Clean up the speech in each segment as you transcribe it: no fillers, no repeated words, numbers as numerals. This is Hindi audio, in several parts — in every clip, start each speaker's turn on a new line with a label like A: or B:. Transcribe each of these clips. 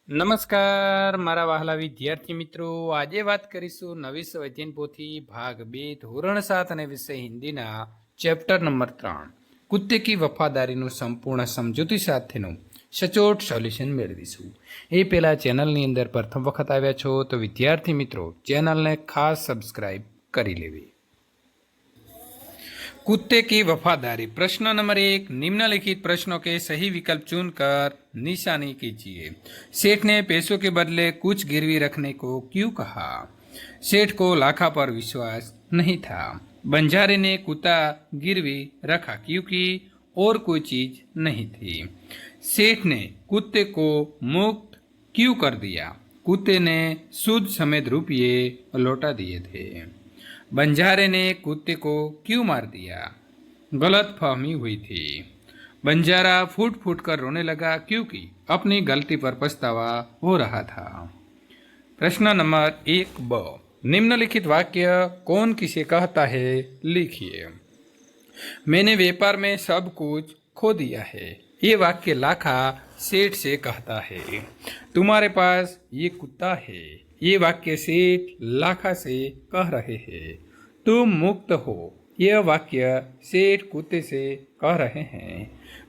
A: નમસ્કાર મારા વહાલા વિદ્યાર્થી મિત્રો, આજે વાત કરીશું નવી સ્વાધ્યાયન પોથી ભાગ 2 ધોરણ 7 અને વિષય હિન્દીના ચેપ્ટર નંબર 3 કુત્તે કી વફાદારીનું સંપૂર્ણ સમજૂતી સાથેનું સચોટ સોલ્યુશન મેળવીશું। એ પહેલાં ચેનલની અંદર પ્રથમ વખત આવ્યા છો તો વિદ્યાર્થી મિત્રો ચેનલને ખાસ સબસ્ક્રાઇબ કરી લેવી। कुत्ते की वफादारी। प्रश्न नंबर 1, निम्नलिखित प्रश्नों के सही विकल्प चुनकर निशानी कीजिए। सेठ ने पैसों के बदले कुछ गिरवी रखने को क्यों कहा? सेठ को लाखा पर विश्वास नहीं था। बंजारे ने कुत्ता गिरवी रखा क्योंकि और कोई चीज नहीं थी। सेठ ने कुत्ते को मुक्त क्यों कर दिया? कुत्ते ने सूद समेत रुपये लौटा दिए थे। बंजारे ने कुत्ते को क्यों मार दिया? गलत फहमी हुई थी। बंजारा फूट फूट कर रोने लगा क्योंकि अपनी गलती पर पछतावा हो रहा था। प्रश्न नंबर 1 निम्नलिखित वाक्य कौन किसे कहता है, लिखिए। मैंने व्यापार में सब कुछ खो दिया है। ये वाक्य लाखा सेठ से कहता है। तुम्हारे पास ये कुत्ता है। ये वाक्य सेठ लाखा से कह रहे हैं। तुम मुक्त हो। यह वाक्य सेठ कुत्ते से कह रहे हैं।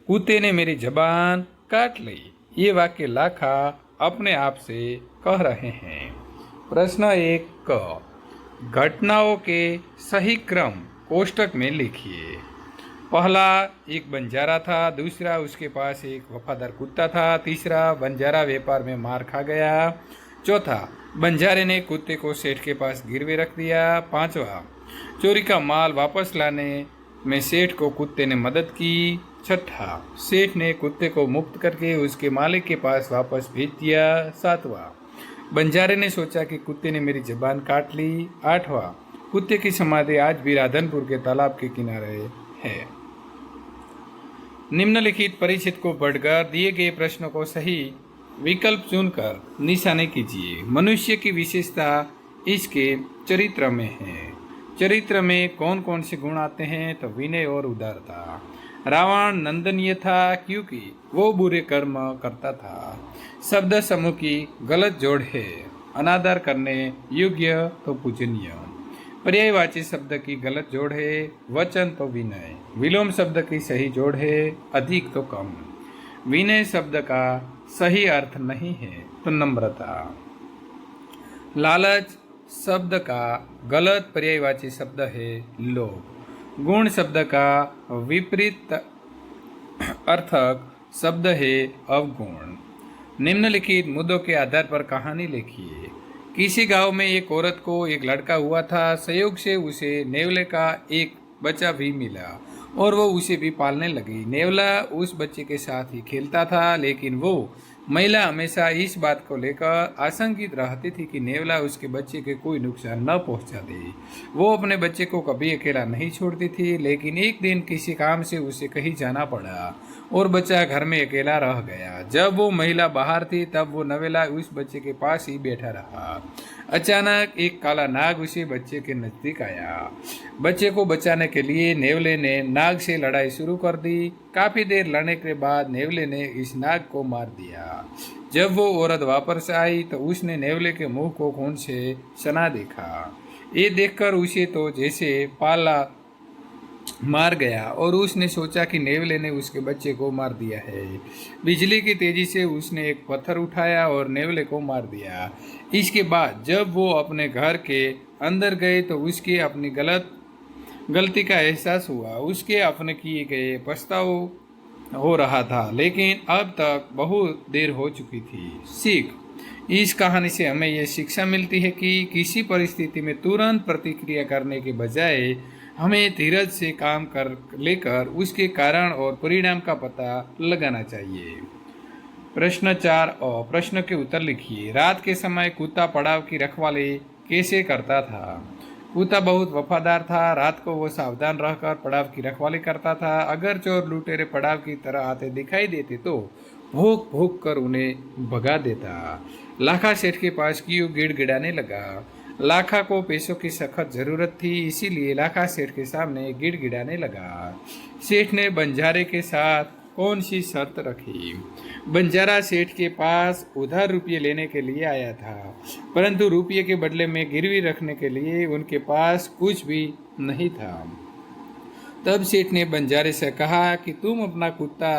A: कुत्ते ने मेरी जबान काट ली। ये वाक्य लाखा अपने आप से कह रहे हैं। प्रश्न 1 घटनाओं के सही क्रम कोष्टक में लिखिए। पहला, एक बंजारा था। दूसरा, उसके पास एक वफादार कुत्ता था। तीसरा, बंजारा व्यापार में मार खा गया। चौथा, बंजारे ने कुत्ते को सेठ के पास गिरवे रख दिया। पांचवा, चोरी का माल वापस लाने में सेठ को कुत्ते ने मदद की। छठा, सेठ ने कुत्ते को मुक्त करके उसके मालिक के पास वापस भेज दिया। सातवां, बंजारे ने सोचा कि कुत्ते ने मेरी जबान काट ली। आठवां, कुत्ते की समाधि आज भी राधनपुर के तालाब के किनारे है। निम्नलिखित परिचित को पढ़कर दिए गए प्रश्नों को सही विकल्प चुनकर निशाने कीजिए। मनुष्य की विशेषता इसके चरित्र में है। चरित्र में कौन कौन से गुण आते हैं? तो विनय और उदारता। रावण नंदनीय था क्योंकि वो बुरे कर्म करता था। शब्द समूह की गलत जोड़ है। अनादर करने योग्य तो पूजनीय। पर्यायवाची शब्द की गलत जोड़ है। वचन तो विनय। विलोम शब्द की सही जोड़ है। अधिक तो कम। विनय शब्द का सही अर्थ नहीं है तो नम्रता। लालच शब्द का गलत पर्यायवाची शब्द है लोभ। गुण शब्द का विपरीत अर्थक शब्द है अवगुण। निम्नलिखित मुद्दों के आधार पर कहानी लिखिए। किसी गांव में एक औरत को एक लड़का हुआ था। संयोग से उसे नेवले का एक बच्चा भी मिला और वो उसे भी पालने लगी। नेवला उस बच्चे के साथ ही खेलता था, लेकिन वो महिला हमेशा इस बात को लेकर आशंकित रहती थी कि नेवला उसके बच्चे के कोई नुकसान न पहुंचा दे। वो अपने बच्चे को कभी अकेला नहीं छोड़ती थी, लेकिन एक दिन किसी काम से उसे कहीं जाना पड़ा और बच्चा घर में अकेला रह गया। जब वो महिला बाहर थी तब वो नेवला उस बच्चे के पास ही बैठा रहा। अचानक एक काला नाग उसे बच्चे के नजदीक आया। बच्चे को बचाने के लिए नेवले ने नाग से लड़ाई शुरू कर दी। काफी देर लड़ने के बाद नेवले ने इस नाग को मार दिया। जब वो औरत वापस आई तो उसने नेवले के मुंह को खून से सना देखा। ये देखकर उसे तो जैसे पाला मार गया और उसने सोचा कि नेवले ने उसके बच्चे को मार दिया है। बिजली की तेजी से उसने एक पत्थर उठाया और नेवले को मार दिया। इसके बाद जब वो अपने घर के अंदर गए तो उसके अपनी गलती का एहसास हुआ। उसके अपने किए गए पछताव हो रहा था, लेकिन अब तक बहुत देर हो चुकी थी। सीख, इस कहानी से हमें यह शिक्षा मिलती है कि किसी परिस्थिति में तुरंत प्रतिक्रिया करने के बजाय हमें धीरज से काम कर लेकर उसके कारण और परिणाम का पता लगाना चाहिए। प्रश्न 4 और प्रश्न के उत्तर लिखिए। रात के समय कुत्ता पड़ाव की रखवाली कैसे करता था? कुत्ता बहुत वफादार था। रात को वो सावधान रहकर पड़ाव की रखवाली करता था। अगर चोर लुटेरे पड़ाव की तरह आते दिखाई देते तो भौंक भौंक कर उन्हें भगा देता। लाखा सेठ के पास क्यों गिड़गिड़ाने लगा? लाखा को पैसों की सख्त जरूरत थी, इसीलिए लाखा सेठ के सामने गिड़गिड़ाने लगा। सेठ ने बंजारे के साथ कौन सी शर्त रखी? बंजारा सेठ के पास उधार रुपये लेने के लिए आया था, परंतु रुपये के बदले में गिरवी रखने के लिए उनके पास कुछ भी नहीं था। तब सेठ ने बंजारे से कहा कि तुम अपना कुत्ता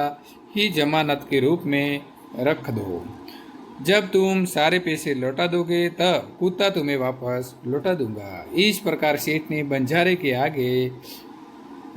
A: ही जमानत के रूप में रख दो। जब तुम सारे पैसे लौटा दोगे तब कुत्ता तुम्हें वापस लौटा दूंगा। इस प्रकार सेठ ने बंजारे के आगे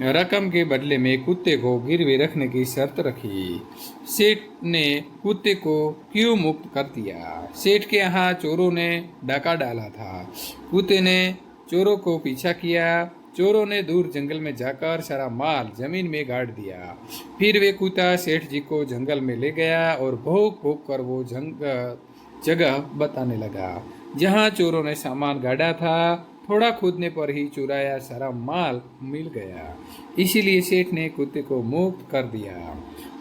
A: रकम के बदले में कुत्ते को गिरवी रखने की शर्त रखी। सेठ ने कुत्ते को क्यों मुक्त कर दिया? सेठ के यहाँ चोरों ने डाका डाला था। कुत्ते ने चोरों को पीछा किया। चोरों ने दूर जंगल में जाकर सारा माल जमीन में गाड़ दिया। फिर वे कुत्ता सेठ जी को जंगल में ले गया और भोग भोग कर वो जगह बताने लगा जहाँ चोरों ने सामान गाड़ा था। थोड़ा खोदने पर ही चुराया सारा माल मिल गया। इसीलिए सेठ ने कुत्ते को मुक्त कर दिया।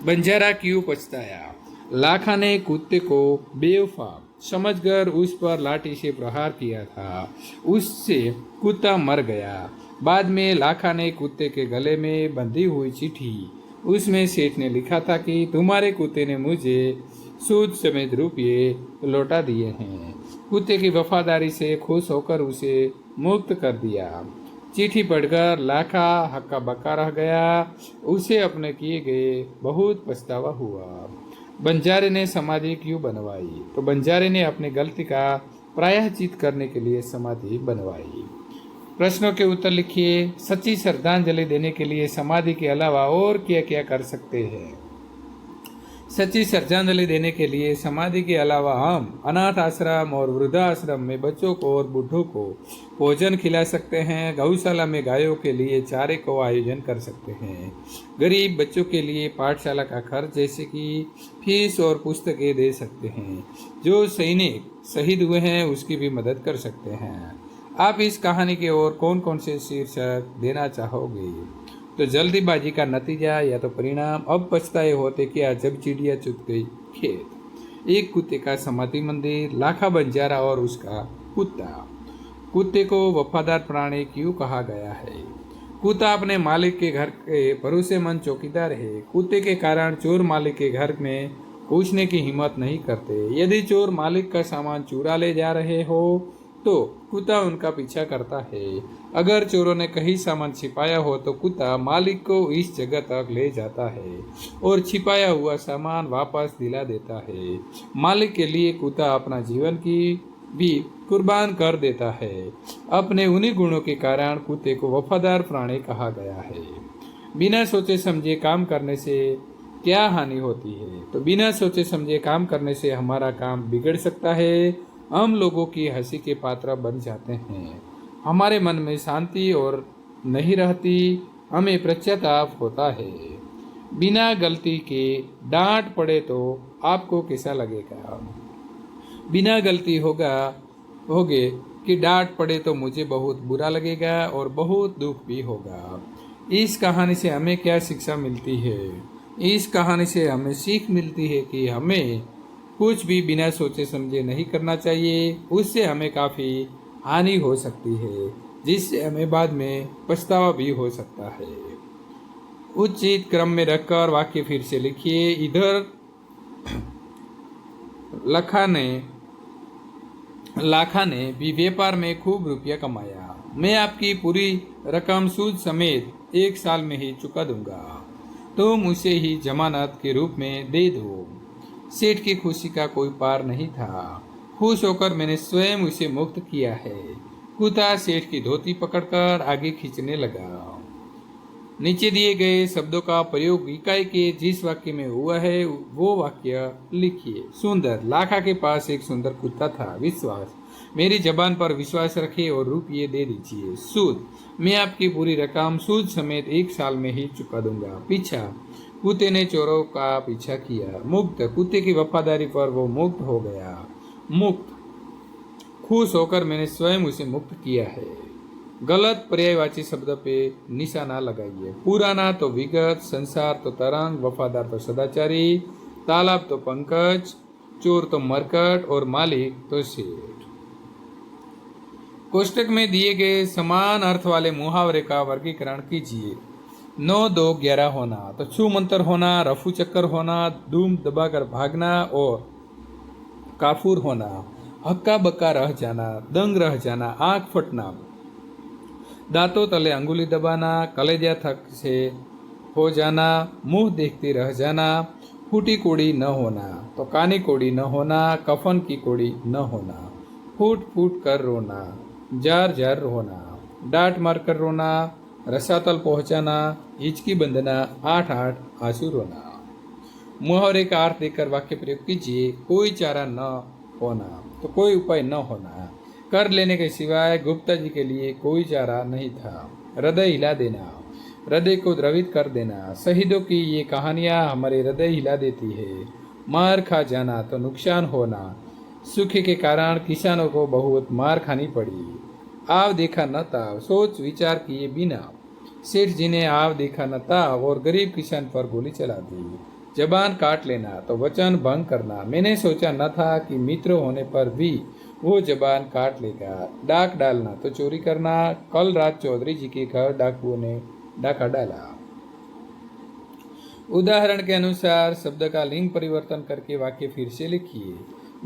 A: बंजारा क्यों पछताया? लाखा ने कुत्ते को बेवफा समझकर उस पर लाठी से प्रहार किया था। उससे कुत्ता मर गया। बाद में लाखा ने कुत्ते के गले में बंधी हुई चिट्ठी, उसमें सेठ ने लिखा था कि तुम्हारे कुत्ते ने मुझे सूद समेत रुपये लौटा दिए हैं। कुत्ते की वफादारी से खुश होकर उसे मुक्त कर दिया। चिट्ठी पढ़कर लाखा हक्का बक्का रह गया। उसे अपने किए गए बहुत पछतावा हुआ। बंजारे ने समाधि क्यों बनवाई? तो बंजारे ने अपनी गलती का प्रायश्चित करने के लिए समाधि बनवाई। प्रश्नों के उत्तर लिखिए। सच्ची श्रद्धांजलि देने के लिए समाधि के अलावा और क्या क्या कर सकते हैं? सच्ची श्रद्धांजलि देने के लिए समाधि के अलावा हम अनाथ आश्रम और वृद्धाश्रम में बच्चों को और बूढ़ों को भोजन खिला सकते हैं। गौशाला में गायों के लिए चारे को आयोजन कर सकते हैं। गरीब बच्चों के लिए पाठशाला का खर्च जैसे कि फीस और पुस्तकें दे सकते हैं। जो सैनिक शहीद हुए हैं उसकी भी मदद कर सकते हैं। आप इस कहानी के और कौन कौन से शीर्षक देना चाहोगे? तो जल्दीबाजी का नतीजा या तो परिणाम। अब पछताए होते क्या जब चिड़िया चुग गई खेत। एक कुत्ते का समाधि मंदिर। लाखा बंजारा और उसका कुत्ता। कुत्ते को वफादार प्राणी क्यों कहा गया है? कुत्ता अपने मालिक के घर के भरोसेमंद चौकीदार है। कुत्ते के कारण चोर मालिक के घर में घुसने की हिम्मत नहीं करते। यदि चोर मालिक का सामान चुरा ले जा रहे हो तो कुत्ता उनका पीछा करता है। अगर चोरों ने कहीं सामान छिपाया हो तो कुत्ता मालिक को इस जगह तक ले जाता है और छिपाया हुआ सामान वापस दिला देता है। मालिक के लिए कुत्ता अपना जीवन की भी कुर्बान कर देता है। अपने उन्हीं गुणों के कारण कुत्ते को वफादार प्राणी कहा गया है। बिना सोचे समझे काम करने से क्या हानि होती है? तो बिना सोचे समझे काम करने से हमारा काम बिगड़ सकता है। हम लोगों की हंसी के पात्र बन जाते हैं। हमारे मन में शांति और नहीं रहती। हमें पश्चाताप होता है। बिना गलती के डांट पड़े तो आपको कैसा लगेगा? बिना गलती होगे कि डांट पड़े तो मुझे बहुत बुरा लगेगा और बहुत दुख भी होगा। इस कहानी से हमें क्या शिक्षा मिलती है? इस कहानी से हमें सीख मिलती है कि हमें कुछ भी बिना सोचे समझे नहीं करना चाहिए। उससे हमें काफ़ी हानि हो सकती है, जिससे हमें बाद में पछतावा भी हो सकता है। उचित क्रम में रखकर वाक्य फिर से लिखिए। इधर लाखा ने भी व्यापार में खूब रुपया कमाया। मैं आपकी पूरी रकम सूद समेत 1 साल में ही चुका दूंगा। तुम उसे ही जमानत के रूप में दे दो। सेठ की खुशी का कोई पार नहीं था। खुश होकर मैंने स्वयं उसे मुक्त किया है। कुत्ता सेठ की धोती पकड़कर आगे खींचने लगा। नीचे दिए गए शब्दों का प्रयोग इकाई के जिस वाक्य में हुआ है वो वाक्य लिखिए। सुंदर। लाखा के पास एक सुंदर कुत्ता था। विश्वास। मेरी जबान पर विश्वास रखिए और रुपये दे दीजिए। सूद। मैं आपकी पूरी रकम सूद समेत 1 साल में ही चुका दूंगा। पीछा। कुत्ते ने चोरों का पीछा किया। मुक्त। कुत्ते की वफादारी पर वो मुक्त हो गया। मुक्त। खुश होकर मैंने स्वयं उसे मुक्त किया है। गलत पर्यायवाची शब्द पे निशाना लगाइए। पुराना तो विगत, संसार तो तरंग, वफादार तो सदाचारी, तालाब तो पंकज, चोर तो मरकट और मालिक तो सेठ। कोष्टक में दिए गए समान अर्थ वाले मुहावरे का वर्गीकरण कीजिए। 9 2 11 होना, तो छू मंतर होना, रफू चक्कर होना, धूम दबाकर भागना और काफूर होना, हक्का बक्का रह जाना, दंग रह जाना, आंख फटना, दांतों तले अंगुली दबाना, कलेजा थक से हो जाना, मुंह देखते रह जाना, फूटी कोड़ी न होना, तो कानी कोड़ी न होना, कफन की कोड़ी न होना, फूट फूट कर रोना, जार जार रोना, डांट मार कर रोना, रसातल पहुंचाना, हिचकी बंधना, 8 8 आंसू रोना। मुहावरे का अर्थ देकर वाक्य प्रयोग कीजिए। कोई चारा न होना, तो कोई उपाय न होना, कर लेने के सिवाय गुप्ता जी के लिए कोई चारा नहीं था। हृदय हिला देना, हृदय को द्रवित कर देना। शहीदों की ये कहानियां हमारे हृदय हिला देती है। मार खा जाना तो नुकसान होना, सूखे के कारण किसानों को बहुत मार खानी पड़ी। आव देखा न था, सोच विचार किए बिना सेठ जी ने आव देखा न था और गरीब किसान पर गोली चला दी। जबान काट लेना तो वचन भंग करना, मैंने सोचा न था कि मित्र होने पर भी वो जबान काट लेगा। डाक डालना तो चोरी करना, कल रात चौधरी जी के घर डाकुओं ने डाका डाला। उदाहरण के अनुसार शब्द का लिंग परिवर्तन करके वाक्य फिर से लिखिए।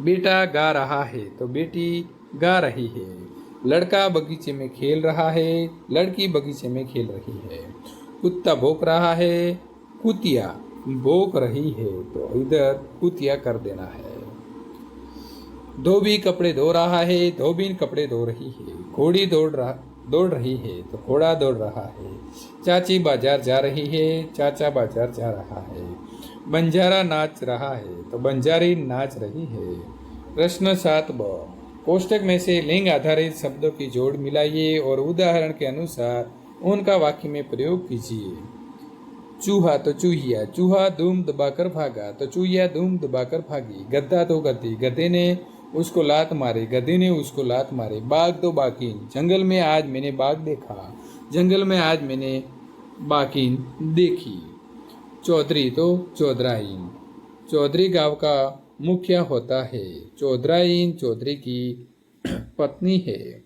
A: बेटा गा रहा है तो बेटी गा रही है। लड़का बगीचे में खेल रहा है, लड़की बगीचे में खेल रही है। कुत्ता भौंक रहा है, कुतिया भौंक रही है, तो इधर कुतिया कर देना है। धोबी कपड़े धो रहा है, धोबीन कपड़े धो रही है। घोड़ी दौड़ रही है, तो घोड़ा दौड़ रहा है। चाची बाजार जा रही है, चाचा बाजार जा रहा है। बंजारा नाच रहा है, तो बंजारी नाच रही है। प्रश्न 7ब, कोष्टक में से लिंग आधारित शब्दों की जोड़ मिलाइए और उदाहरण के अनुसार उनका वाक्य में प्रयोग कीजिए। चूहा तो चूहिया, चूहा धूम दबाकर भागा, तो चूहिया धूम दबाकर भागी। गद्दा तो गद्दी, गधे ने उसको लात मारे, गधे ने उसको लात मारे। बाघ तो बाकीन, जंगल में आज मैंने बाघ देखा, जंगल में आज मैंने बाकीन देखी। चौधरी तो चौधराइन, चौधरी गांव का मुखिया होता है। चौधराइन चौधरी की पत्नी है।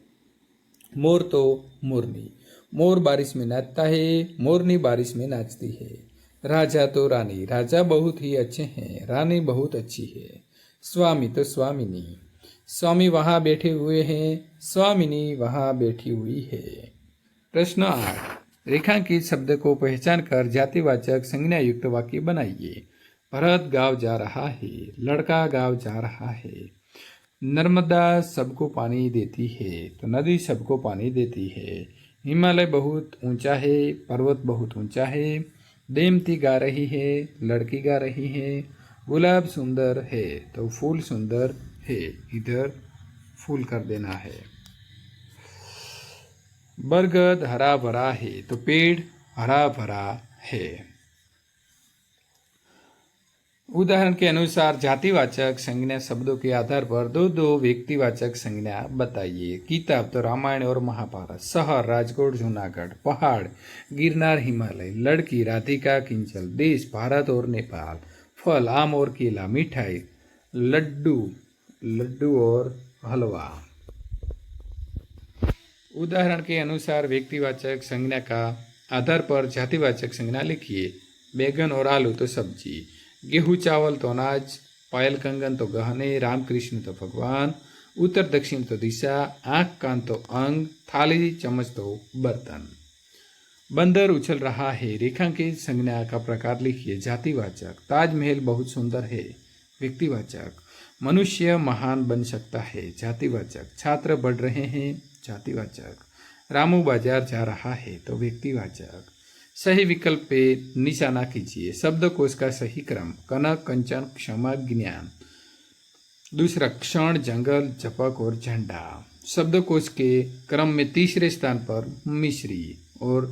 A: मोर तो मोरनी, मोर बारिश में नाचता है, मोरनी बारिश में नाचती है। राजा तो रानी, राजा बहुत ही अच्छे हैं, रानी बहुत अच्छी है। स्वामी तो स्वामिनी, स्वामी वहां बैठे हुए हैं, स्वामिनी वहां बैठी हुई है। प्रश्न 8, रेखांकित शब्द को पहचान कर जातिवाचक संज्ञा युक्त वाक्य बनाइए। भरत गांव जा रहा है, लड़का गांव जा रहा है। नर्मदा सबको पानी देती है, तो नदी सबको पानी देती है। हिमालय बहुत ऊंचा है, पर्वत बहुत ऊंचा है। देमती गा रही है, लड़की गा रही है। गुलाब सुंदर है, तो फूल सुंदर है, इधर फूल कर देना है। बरगद हरा भरा है, तो पेड़ हरा भरा है। उदाहरण के अनुसार जातिवाचक संज्ञा शब्दों के आधार पर दो दो व्यक्तिवाचक संज्ञा बताइए। किताब तो रामायण और महाभारत। शहर राजकोट जूनागढ़। पहाड़ गिरनार हिमालय। लड़की राधिका किंचल। देश भारत और नेपाल। फल आम और केला। मिठाई लड्डू, लड्डू और हलवा। उदाहरण के अनुसार व्यक्तिवाचक संज्ञा का आधार पर जातिवाचक संज्ञा लिखिए। बैगन और आलू तो सब्जी। गेहूँ चावल तो अनाज। पायल कंगन तो गहने। रामकृष्ण तो भगवान। उत्तर दक्षिण तो दिशा। आंख कान तो अंग। थाली चम्मच तो बर्तन। बंदर उछल रहा है। रेखांकित संज्ञा का प्रकार लिखिए। जातिवाचक। ताजमहल बहुत सुंदर है। व्यक्तिवाचक। मनुष्य महान बन सकता है। जातिवाचक। छात्र बढ़ रहे हैं। जातिवाचक। रामू बाजार जा रहा है, तो व्यक्तिवाचक। सही विकल्प पे निशाना कीजिए। शब्दकोश का सही क्रम। कनक, कंचन, क्षमा, ज्ञान। दूसरा क्षण, जंगल, झपक और झंडा। शब्दकोश के क्रम में तीसरे स्थान पर मिश्री और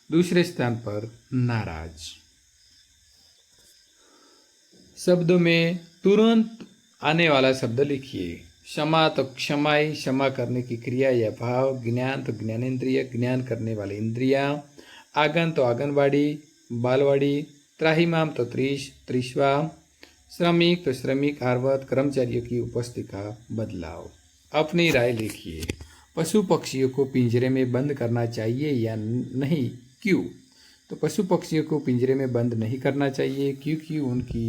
A: दूसरे स्थान पर नाराज। शब्दों में तुरंत आने वाला शब्द लिखिए। क्षमा तो क्षमाई, क्षमा करने की क्रिया या भाव। ज्ञान तो ज्ञानेंद्रिय, ज्ञान करने वाली इंद्रिया। आंगन तो आंगनबाड़ी, बालवाड़ी। त्राहिमाम तो त्रिशवा। श्रमिक तो श्रमिक, आर्वत। कर्मचारियों की उपस्थिति का बदलाव। अपनी राय लिखिए। पशु पक्षियों को पिंजरे में बंद करना चाहिए या नहीं, क्यों? तो पशु पक्षियों को पिंजरे में बंद नहीं करना चाहिए, क्योंकि उनकी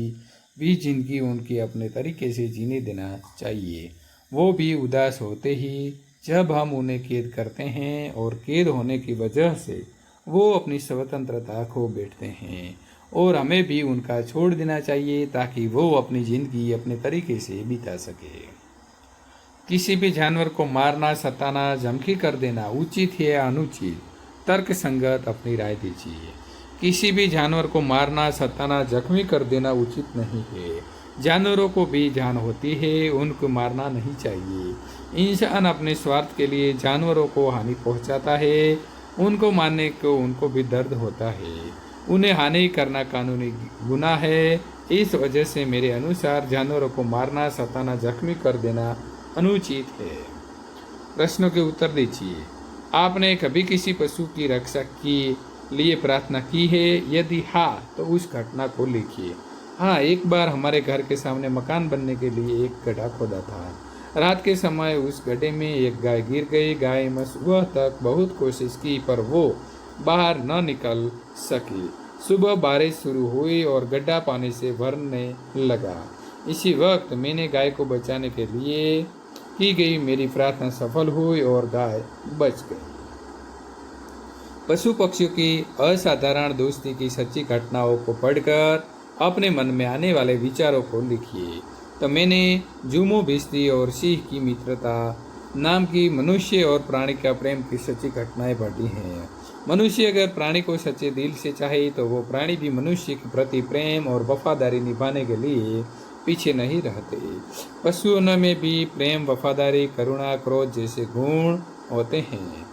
A: भी जिंदगी उनके अपने तरीके से जीने देना चाहिए। वो भी उदास होते ही जब हम उन्हें कैद करते हैं और कैद होने की वजह से वो अपनी स्वतंत्रता खो बैठते हैं, और हमें भी उनका छोड़ देना चाहिए ताकि वो अपनी ज़िंदगी अपने तरीके से बिता सके। किसी भी जानवर को मारना, सताना, धमकी कर देना उचित है या अनुचित, तर्क संगत अपनी राय दीजिए। किसी भी जानवर को मारना, सताना, जख्मी कर देना उचित नहीं है। जानवरों को भी जान होती है, उनको मारना नहीं चाहिए। इंसान अपने स्वार्थ के लिए जानवरों को हानि पहुंचाता है, उनको मारने को उनको भी दर्द होता है। उन्हें हानि करना कानूनी गुनाह है। इस वजह से मेरे अनुसार जानवरों को मारना, सताना, जख्मी कर देना अनुचित है। प्रश्नों के उत्तर दीजिए। आपने कभी किसी पशु की रक्षा के लिए प्रार्थना की है? यदि हाँ, तो उस घटना को लिखिए। हाँ, एक बार हमारे घर के सामने मकान बनने के लिए एक गड्ढा खोदा था। रात के समय उस गड्ढे में एक गाय गिर गई। गाय ने सुबह तक बहुत कोशिश की, पर वो बाहर न निकल सकी। सुबह बारिश शुरू हुई और गड्ढा पानी से भरने लगा। इसी वक्त मैंने गाय को बचाने के लिए की गई मेरी प्रार्थना सफल हुई और गाय बच गई। पशु पक्षियों की असाधारण दोस्ती की सच्ची घटनाओं को पढ़कर अपने मन में आने वाले विचारों को लिखिए। तो मैंने जूमो भिस्ती और सिंह की मित्रता नाम की मनुष्य और प्राणी का प्रेम की सच्ची घटनाएं पढ़ी हैं। मनुष्य अगर प्राणी को सच्चे दिल से चाहे तो वो प्राणी भी मनुष्य के प्रति प्रेम और वफादारी निभाने के लिए पीछे नहीं रहते। पशुओं में भी प्रेम, वफादारी, करुणा, क्रोध जैसे गुण होते हैं।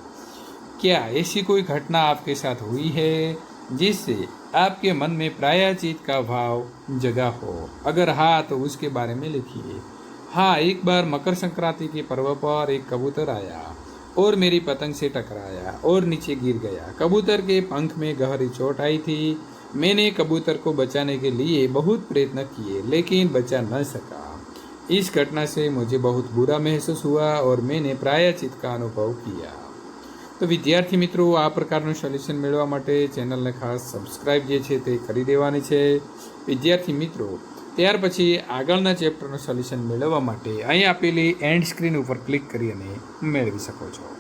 A: क्या ऐसी कोई घटना आपके साथ हुई है जिससे आपके मन में प्रायश्चित का भाव जगा हो? अगर हाँ, तो उसके बारे में लिखिए। हाँ, एक बार मकर संक्रांति के पर्व पर एक कबूतर आया और मेरी पतंग से टकराया और नीचे गिर गया। कबूतर के पंख में गहरी चोट आई थी। मैंने कबूतर को बचाने के लिए बहुत प्रयत्न किए, लेकिन बचा न सका। इस घटना से मुझे बहुत बुरा महसूस हुआ और मैंने प्रायश्चित का अनुभव किया। तो विद्यार्थी મિત્રો, આ પ્રકારનું સોલ્યુશન મેળવવા માટે ચેનલને ખાસ સબસ્ક્રાઇબ જે છે તે કરી દેવાની છે વિદ્યાર્થી મિત્રો। ત્યાર પછી આગળના ચેપ્ટરનું સોલ્યુશન મેળવવા માટે અહીં આપેલી એન્ડ સ્ક્રીન ઉપર ક્લિક કરી અને મેળવી શકો છો।